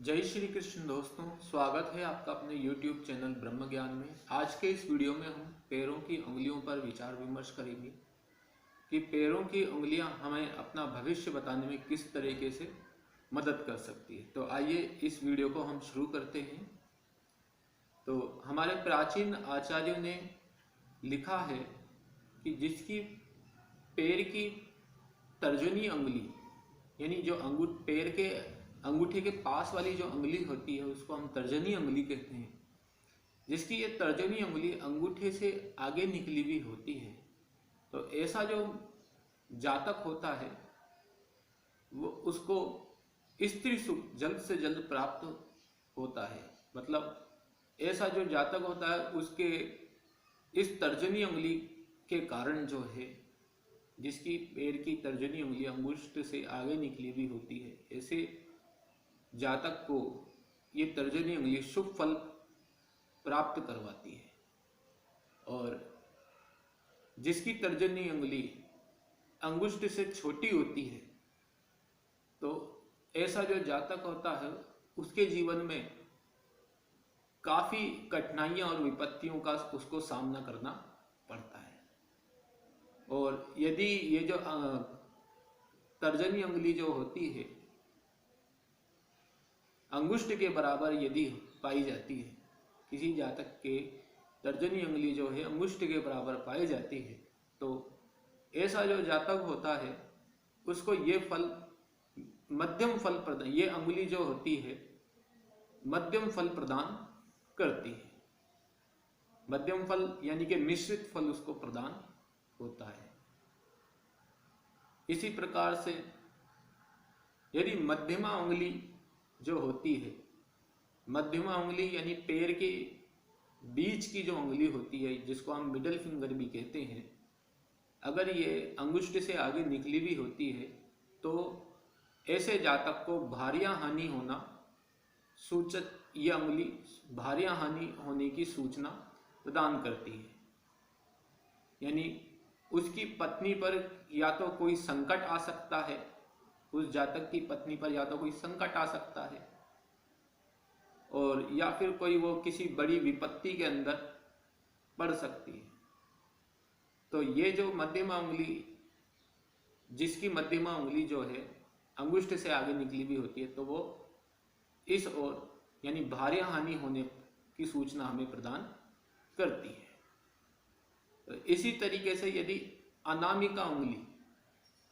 जय श्री कृष्ण दोस्तों, स्वागत है आपका अपने YouTube चैनल ब्रह्म ज्ञान में। आज के इस वीडियो में हम पैरों की उंगलियों पर विचार विमर्श करेंगे कि पैरों की उंगलियां हमें अपना भविष्य बताने में किस तरीके से मदद कर सकती है। तो आइए इस वीडियो को हम शुरू करते हैं। तो हमारे प्राचीन आचार्यों ने लिखा है कि जिसकी पैर की तर्जनी उंगली यानी जो पैर के अंगूठे के पास वाली जो उंगली होती है उसको हम तर्जनी उंगली कहते हैं। जिसकी ये तर्जनी उंगली अंगूठे से आगे निकली हुई होती है, तो ऐसा जो जातक होता है वो उसको स्त्री सुख जल्द से जल्द प्राप्त होता है। मतलब ऐसा जो जातक होता है उसके इस तर्जनी उंगली के कारण जो है, जिसकी पैर की तर्जनी उंगली अंगुष्ठ से आगे निकली हुई होती है, ऐसे जातक को ये तर्जनी उंगली शुभ फल प्राप्त करवाती है। और जिसकी तर्जनी उंगली अंगुष्ठ से छोटी होती है, तो ऐसा जो जातक होता है उसके जीवन में काफी कठिनाइयां और विपत्तियों का उसको सामना करना पड़ता है। और यदि ये जो तर्जनी उंगली जो होती है अंगुष्ठ के बराबर यदि पाई जाती है, किसी जातक के तर्जनी उंगली जो है अंगुष्ठ के बराबर पाई जाती है, तो ऐसा जो जातक होता है उसको ये फल मध्यम फल प्रदान, ये उंगली जो होती है मध्यम फल प्रदान करती है। मध्यम फल यानी कि मिश्रित फल उसको प्रदान होता है। इसी प्रकार से यदि मध्यमा उंगली जो होती है, मध्यमा उंगली यानी पैर के बीच की जो उंगली होती है जिसको हम मिडल फिंगर भी कहते हैं, अगर ये अंगुष्ठ से आगे निकली भी होती है तो ऐसे जातक को भारियां हानि होना सूचक, यह उंगली भारियां हानि होने की सूचना प्रदान करती है। यानी उसकी पत्नी पर या तो कोई संकट आ सकता है, उस जातक की पत्नी पर या तो कोई संकट आ सकता है, और या फिर कोई वो किसी बड़ी विपत्ति के अंदर पड़ सकती है। तो ये जो मध्यमा उंगली, जिसकी मध्यमा उंगली जो है अंगुष्ठ से आगे निकली भी होती है, तो वो इस ओर यानी भारी हानि होने की सूचना हमें प्रदान करती है। तो इसी तरीके से यदि अनामिका उंगली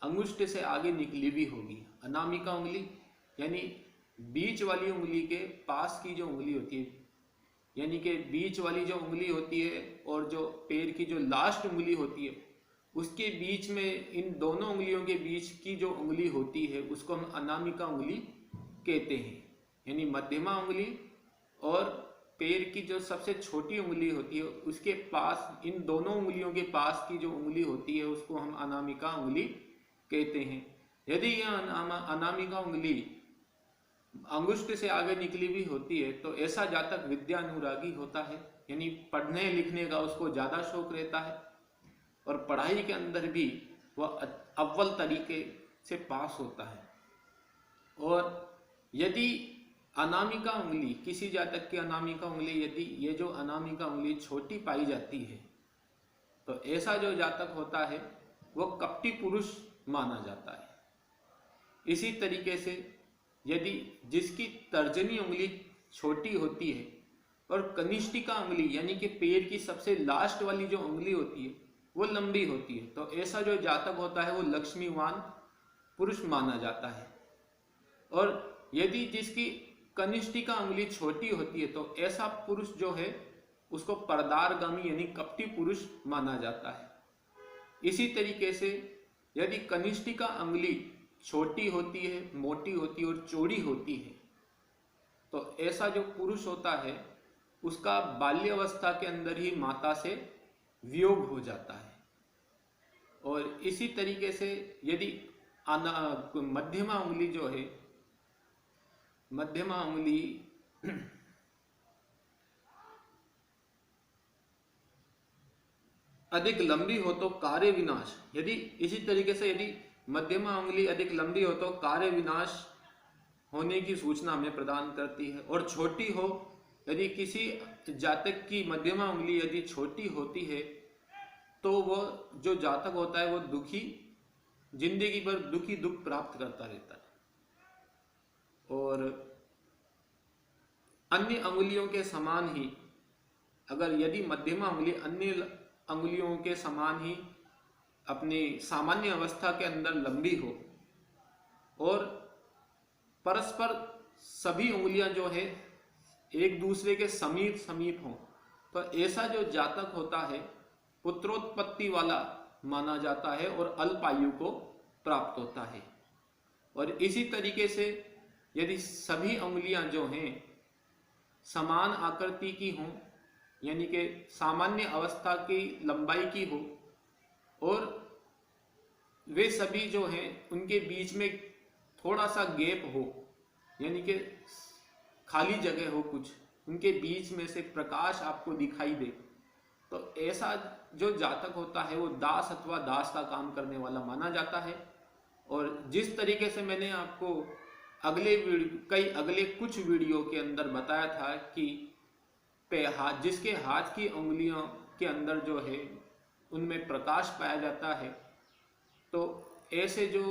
अंगुष्ठ से आगे निकली भी होगी, अनामिका उंगली यानी बीच वाली उंगली के पास की जो उंगली होती है, यानी कि बीच वाली जो उंगली होती है और जो पैर की जो लास्ट उंगली होती है उसके बीच में, इन दोनों उंगलियों के बीच की जो उंगली होती है उसको हम अनामिका उंगली कहते हैं। यानी मध्यमा उंगली और पैर की जो सबसे छोटी उंगली होती है उसके पास, इन दोनों उंगलियों के पास की जो उंगली होती है उसको हम अनामिका उंगली कहते हैं। यदि यह अनामिका उंगली अंगुष्ठ से आगे निकली हुई होती है तो ऐसा जातक विद्यानुरागी होता है, यानी पढ़ने लिखने का उसको ज्यादा शौक रहता है और पढ़ाई के अंदर भी वह अव्वल तरीके से पास होता है। और यदि अनामिका उंगली, किसी जातक की अनामिका उंगली, यदि ये जो अनामिका उंगली छोटी पाई जाती है तो ऐसा जो जातक होता है वो कपटी पुरुष माना जाता है। इसी तरीके से यदि जिसकी तर्जनी उंगली छोटी होती है और कनिष्ठिका उंगली यानी कि पैर की सबसे लास्ट वाली जो उंगली होती है वो लंबी होती है, तो ऐसा जो जातक होता है वो लक्ष्मीवान पुरुष माना जाता है। और यदि जिसकी कनिष्ठिका उंगली छोटी होती है तो ऐसा पुरुष जो है उसको परदारगामी यानी कपटी पुरुष माना जाता है। इसी तरीके से यदि कनिष्ठिका उंगली छोटी होती है, मोटी होती है और चौड़ी होती है, तो ऐसा जो पुरुष होता है उसका बाल्यावस्था के अंदर ही माता से वियोग हो जाता है। और इसी तरीके से यदि मध्यमा उंगली जो है, मध्यमा उंगली अधिक लंबी हो तो कार्य विनाश, यदि इसी तरीके से यदि मध्यमा उंगली अधिक लंबी हो तो कार्य विनाश होने की सूचना हमें प्रदान करती है। और छोटी हो, यदि किसी जातक की मध्यमा उंगली यदि छोटी होती है तो वो जो जातक होता है वो दुखी, जिंदगी भर दुखी दुख प्राप्त करता रहता है। और अन्य अंगुलियों के समान ही अगर यदि मध्यमा उंगली अन्य अंगुलियों के समान ही अपनी सामान्य अवस्था के अंदर लंबी हो और परस्पर सभी उंगलियां जो है एक दूसरे के समीप समीप हों, तो ऐसा जो जातक होता है पुत्रोत्पत्ति वाला माना जाता है और अल्पायु को प्राप्त होता है। और इसी तरीके से यदि सभी उंगलियां जो हैं समान आकृति की हों, यानी कि सामान्य अवस्था की लंबाई की हो और वे सभी जो हैं उनके बीच में थोड़ा सा गैप हो, यानी कि खाली जगह हो, कुछ उनके बीच में से प्रकाश आपको दिखाई दे, तो ऐसा जो जातक होता है वो दास अथवा दास का काम करने वाला माना जाता है। और जिस तरीके से मैंने आपको अगले कुछ वीडियो के अंदर बताया था कि जिसके हाथ की उंगलियों के अंदर जो है उनमें प्रकाश पाया जाता है, तो ऐसे जो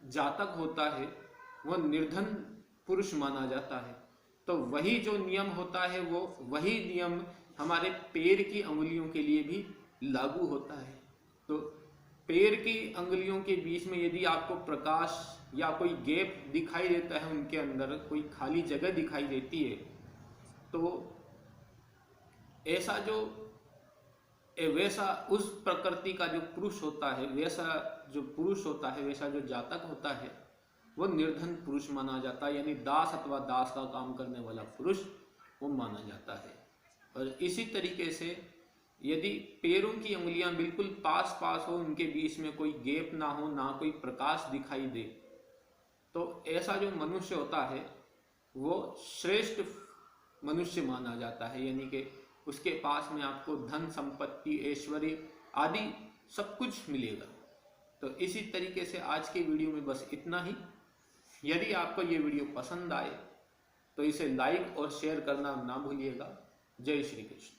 जातक होता है वह निर्धन पुरुष माना जाता है। तो वही जो नियम होता है वो वही नियम हमारे पैर की अंगुलियों के लिए भी लागू होता है। तो पैर की अंगुलियों के बीच में यदि आपको प्रकाश या कोई गैप दिखाई देता है, उनके अंदर कोई खाली जगह दिखाई देती है, तो ऐसा जो वैसा उस प्रकृति का जो पुरुष होता है, वैसा जो पुरुष होता है, वैसा जो जातक होता है वो निर्धन पुरुष माना जाता है, यानी दास अथवा दास का काम करने वाला पुरुष वो माना जाता है। और इसी तरीके से यदि पैरों की उंगलियां बिल्कुल पास पास हो, उनके बीच में कोई गैप ना हो, ना कोई प्रकाश दिखाई दे, तो ऐसा जो मनुष्य होता है वो श्रेष्ठ मनुष्य माना जाता है, यानी कि उसके पास में आपको धन संपत्ति ऐश्वर्य आदि सब कुछ मिलेगा। तो इसी तरीके से आज के वीडियो में बस इतना ही। यदि आपको ये वीडियो पसंद आए तो इसे लाइक और शेयर करना ना भूलिएगा। जय श्री कृष्ण।